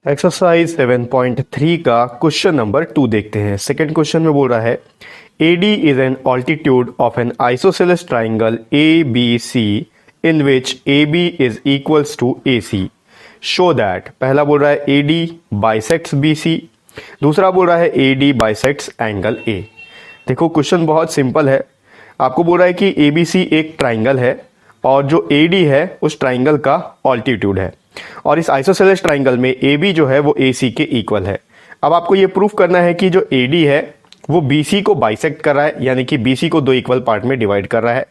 Exercise 7.3 का question number 2 देखते हैं। सेकंड क्वेश्चन में बोल रहा है AD is an altitude of an isosceles triangle ABC in which AB is equals to AC। Show that. पहला बोल रहा है AD बाइसेक्ट्स BC, दूसरा बोल रहा है AD बाइसेक्ट्स एंगल A। देखो क्वेश्चन बहुत सिंपल है। आपको बोल रहा है कि ABC एक ट्राइंगल है और जो AD है उस ट्राइंगल का ऑल्टीट्यूड है और इस आइसोसेलेस ट्राइंगल में AB जो है वो AC के इक्वल है। अब आपको ये प्रूफ करना है कि जो AD है वो BC को बाइसेक्ट कर रहा है, यानी कि BC को दो इक्वल पार्ट में डिवाइड कर रहा है,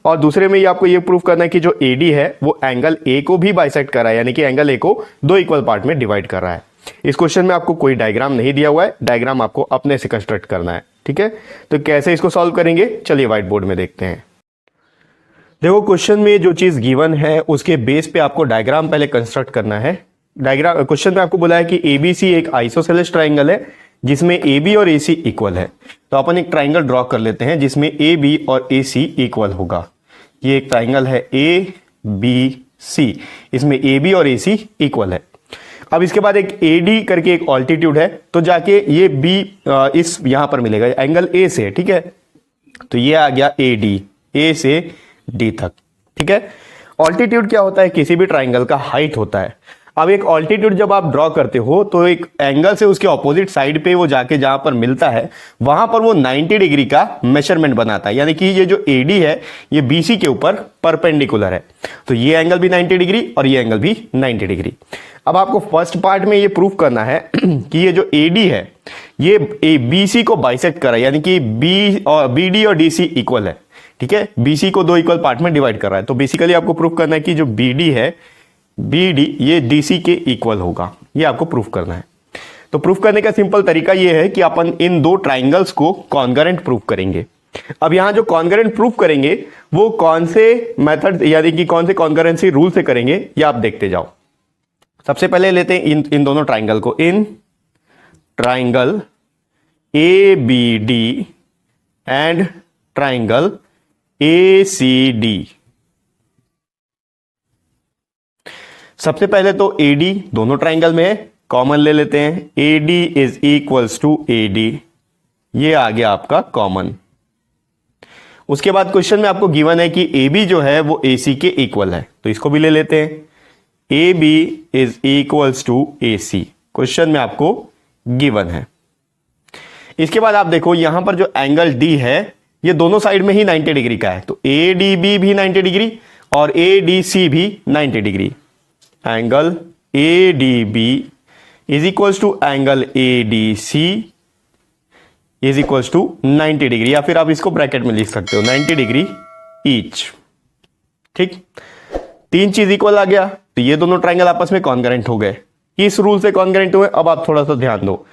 और दूसरे में ये आपको ये प्रूफ करना है कि जो AD है वो एंगल A को भी बाइसेक्ट कर रहा है, यानी कि एंगल A को दो इक्वल पार्ट में डिवाइड कर रहा है। इस क्वेश्चन में आपको कोई डायग्राम नहीं दिया हुआ है, डायग्राम आपको अपने से कंस्ट्रक्ट करना है। ठीक है, तो कैसे इसको सॉल्व करेंगे चलिए व्हाइट बोर्ड में देखते हैं। देखो क्वेश्चन में जो चीज गिवन है उसके बेस पे आपको डायग्राम पहले कंस्ट्रक्ट करना है। डायग्राम क्वेश्चन में आपको बोला है कि ABC एक आइसोसेलेस ट्राइंगल है जिसमें AB और AC इक्वल है। तो अपन एक ट्राइंगल ड्रॉ कर लेते हैं जिसमें AB और AC इक्वल होगा। ये एक ट्राइंगल है ABC, इसमें AB और AC इक्वल है। अब इसके बाद एक AD करके एक ऑल्टीट्यूड है, तो जाके ये B इस यहां पर मिलेगा एंगल A से। ठीक है, तो ये आ गया AD, A से D तक। ठीक है, ऑल्टीट्यूड क्या होता है? किसी भी ट्राइंगल का हाइट होता है। अब एक ऑल्टीट्यूड जब आप ड्रॉ करते हो तो एक एंगल से उसके ऑपोजिट साइड पे वो जाके जहां पर मिलता है वहां पर वो 90 डिग्री का मेजरमेंट बनाता है, यानी कि ये जो AD है ये BC के ऊपर परपेंडिकुलर है। तो ये एंगल भी 90 डिग्री और ये एंगल भी 90 डिग्री। अब आपको फर्स्ट पार्ट में ये प्रूफ करना है कि ये जो AD है ये BC को बाइसेक्ट कर रहा है, यानी कि BD और DC इक्वल है। ठीक है, BC को दो इक्वल पार्ट में डिवाइड कर रहा है। तो बेसिकली आपको प्रूफ करना है कि जो BD है BD ये DC के इक्वल होगा, ये आपको प्रूफ करना है। तो प्रूफ करने का सिंपल तरीका ये है कि अपन इन दो ट्राइंगल्स को कॉन्करेंट प्रूफ करेंगे। अब यहां जो कॉन्करेंट प्रूफ करेंगे वो कौन से मेथड यानी कि कौन से कॉन्करेंसी रूल से करेंगे ये आप देखते जाओ। सबसे पहले लेते हैं इन दोनों ट्राइंगल को। In triangle ABD and triangle ACD। सबसे पहले तो AD दोनों ट्राइंगल में है, कॉमन ले लेते हैं। AD is equals to AD, ये आ गया आपका कॉमन। उसके बाद क्वेश्चन में आपको गिवन है कि AB जो है वो AC के इक्वल है, तो इसको भी ले लेते हैं। AB is equals to AC, क्वेश्चन में आपको गिवन है। इसके बाद आप देखो यहां पर जो एंगल D है ये दोनों साइड में ही 90 डिग्री का है, तो ADB भी 90 डिग्री और ADC भी 90 degree. Angle ADB is equals to angle ADC is equals to 90 degree, या फिर आप इसको ब्रैकेट में लिख सकते हो 90 डिग्री ईच। ठीक, तीन चीज इक्वल आ गया, तो ये दोनों ट्राइंगल आपस में कॉन्करेंट हो गए। इस रूल से कॉन्करेंट हुए। अब आप थोड़ा सा ध्यान दो,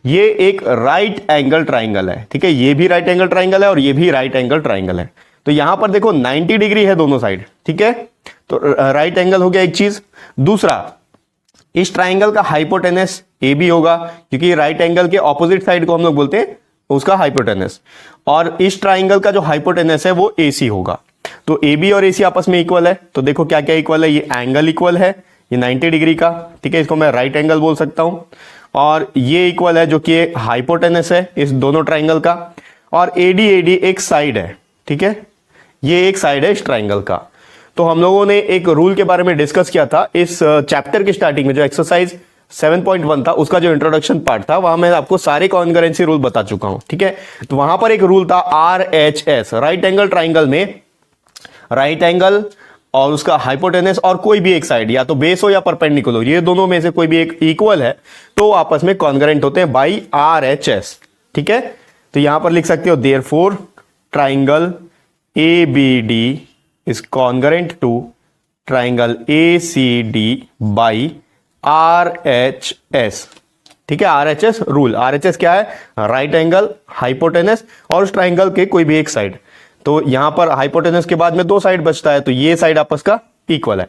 ये एक राइट एंगल ट्राइंगल है। ठीक है, ये भी राइट एंगल ट्राइंगल है और ये भी राइट एंगल ट्राइंगल है। तो यहां पर देखो 90 डिग्री है दोनों साइड। ठीक है, तो राइट एंगल हो गया एक चीज। दूसरा, इस ट्राइंगल का हाइपोटेनस AB होगा, क्योंकि राइट एंगल के ऑपोजिट साइड को हम लोग बोलते हैं उसका हाइपोटेनस, और इस ट्राइंगल का जो हाइपोटेनस है वो AC होगा। तो AB और AC आपस में इक्वल है। तो देखो क्या क्या इक्वल है, ये एंगल इक्वल है, ये 90 डिग्री का। ठीक है, इसको मैं राइट एंगल बोल सकता हूं। और ये इक्वल है जो कि हाइपोटेनस है इस दोनों ट्राइंगल का, और AD एक साइड है। ठीक है, ये एक साइड है इस ट्राइंगल का। तो हम लोगों ने एक रूल के बारे में डिस्कस किया था इस चैप्टर की स्टार्टिंग में, जो एक्सरसाइज 7.1 था उसका जो इंट्रोडक्शन पार्ट था, वहां मैं आपको सारे कॉन्करेंसी रूल बता चुका हूं। ठीक है, तो वहां पर एक रूल था RHS, राइट एंगल ट्राइंगल में राइट एंगल और उसका हाइपोटेनस और कोई भी एक साइड, या तो बेस हो या परपेंडिकुलर हो, ये दोनों में से कोई भी एक इक्वल है तो आपस में कॉन्करेंट होते हैं बाई RHS। ठीक है, तो यहां पर लिख सकते हो therefore triangle ABD is congruent to triangle ACD by RHS। ठीक है, RHS रूल। RHS क्या है? राइट एंगल, हाइपोटेनस और उस ट्राइंगल के कोई भी एक साइड। तो यहां पर हाइपोटेनस के बाद में दो साइड बचता है, तो ये साइड आपस का इक्वल है।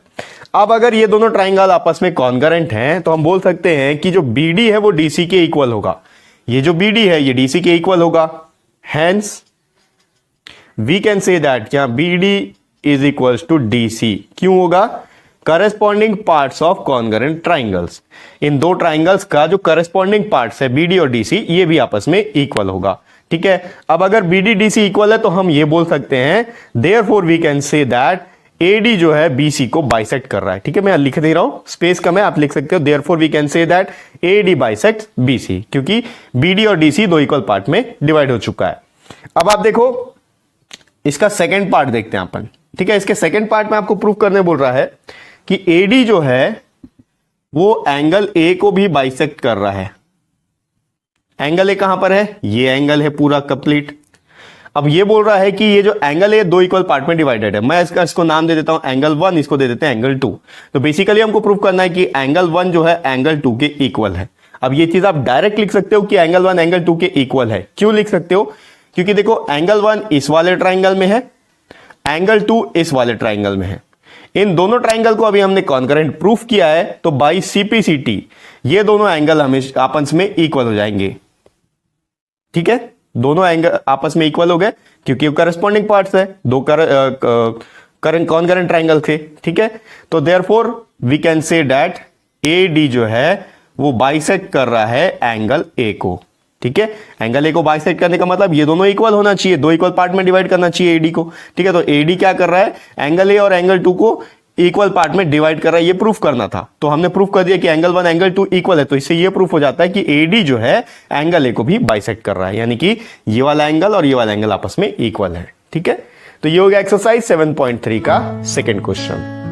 अब अगर ये दोनों ट्राइंगल आपस में कॉन्करेंट हैं तो हम बोल सकते हैं कि जो BD है वो DC के इक्वल होगा, ये जो BD है ये DC के इक्वल होगा। Hence we can say that क्या BD is equals to DC। क्यों होगा? Corresponding parts of congruent triangles. इन दो ट्राइंगल्स का जो करस्पॉन्डिंग पार्ट्स है बीडी और डीसी, ये भी आपस में इक्वल होगा। ठीक है, अब अगर बीडी डीसी इक्वल है तो हम ये बोल सकते हैं therefore we can say that AD जो है बीसी को बाइसेक्ट कर रहा है। ठीक है, मैं लिख दे रहा हूं, स्पेस कम है, आप लिख सकते हो therefore we can say that AD bisects BC, क्योंकि बीडी और डीसी दो इक्वल पार्ट में डिवाइड हो चुका है। अब आप देखो इसका सेकेंड पार्ट देखते हैं अपन। ठीक है, इसके सेकेंड पार्ट में आपको प्रूफ करने बोल रहा है कि एडी जो है वो एंगल ए को भी बाइसेक्ट कर रहा है। एंगल ए कहां पर है, ये एंगल है पूरा कंप्लीट। अब ये बोल रहा है कि ये जो एंगल है दो इक्वल पार्ट में डिवाइडेड है। मैं इसको नाम दे देता हूं एंगल 1, इसको दे देते हैं एंगल 2। तो बेसिकली हमको प्रूफ करना है कि एंगल 1 जो है एंगल 2 के इक्वल है। अब ये चीज आप डायरेक्ट लिख सकते हो कि एंगल 1 एंगल 2 के इक्वल है। क्यों लिख सकते हो, क्योंकि देखो एंगल 1 इस वाले ट्राइंगल में है, एंगल 2 इस वाले ट्राइंगल में है। इन दोनों ट्राइंगल को अभी हमने कॉन्करेंट प्रूफ किया है, तो बाई सीपीसीटी ये दोनों एंगल हमेशा आपस में इक्वल हो जाएंगे। ठीक है, दोनों एंगल आपस में इक्वल हो गए क्योंकि करस्पॉन्डिंग पार्ट्स है, दो कॉन्करेंट ट्राइंगल थे। ठीक है, तो therefore we can say that A D जो है वो बाइसेक्ट कर रहा है एंगल ए को। ठीक है, एंगल ए को बाइसेक्ट करने का मतलब ये दोनों इक्वल होना चाहिए, दो इक्वल पार्ट में डिवाइड करना चाहिए एडी को। ठीक है, तो एडी क्या कर रहा है, एंगल ए और एंगल 2 को इक्वल पार्ट में डिवाइड कर रहा है। ये प्रूफ करना था, तो हमने प्रूफ कर दिया कि एंगल 1 एंगल 2 इक्वल है। तो इससे ये प्रूफ हो जाता है कि एडी जो है एंगल ए को भी बाइसेक्ट कर रहा है, यानी कि ये वाला एंगल और ये वाला एंगल आपस में इक्वल है। ठीक है, तो ये हो गया एक्सरसाइज 7.3 का सेकंड क्वेश्चन।